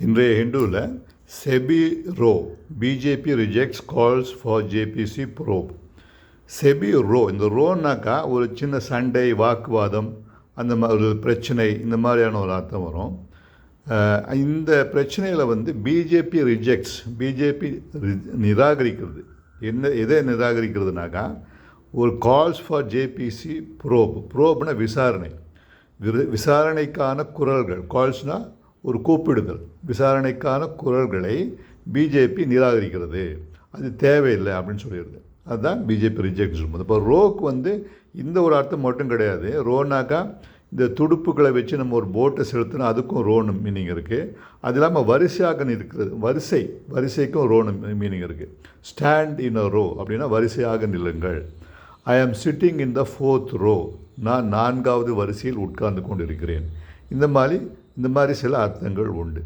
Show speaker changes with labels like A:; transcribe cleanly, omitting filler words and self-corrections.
A: இன்றைய ஹிந்துவில் SEBI row BJP rejects calls for JPC probe. SEBI row, இந்த ரோனாக்கா ஒரு சின்ன சண்டை, வாக்குவாதம், அந்த மாதிரி ஒரு பிரச்சனை, இந்த மாதிரியான ஒரு அர்த்தம் வரும். இந்த பிரச்சனையில் பிஜேபி ரிஜெக்ட்ஸ், பிஜேபி நிராகரிக்கிறது. எதை நிராகரிக்கிறதுனாக்கா, ஒரு கால்ஸ் ஃபார் ஜேபிசி ப்ரோப். ப்ரோப்னா விசாரணை, விசாரணைக்கான குரல்கள். கால்ஸ்னால் ஒரு கூப்பிடுதல். விசாரணைக்கான குரல்களை பிஜேபி நிராகரிக்கிறது, அது தேவையில்லை அப்படின்னு சொல்லிடுது. அதுதான் பிஜேபி ரிஜெக்ட் சொல்லும்போது. இப்போ ரோக்கு இந்த ஒரு அர்த்தம் மட்டும் கிடையாது. ரோனாக்கா இந்த துடுப்புகளை வச்சு நம்ம ஒரு போட்டை செலுத்தினா அதுக்கும் ரோனு மீனிங் இருக்குது. அது இல்லாமல் வரிசையாக நிற்கிறது, வரிசைக்கும் ரோனு மீனிங் இருக்குது. ஸ்டாண்ட் இன் அ ரோ அப்படின்னா வரிசையாக நில்லுங்கள். ஐ ஆம் sitting in the 4th row, நான் 4வது வரிசையில் உட்கார்ந்து கொண்டிருக்கிறேன். இந்த மாதிரி சில அர்த்தங்கள் உண்டு.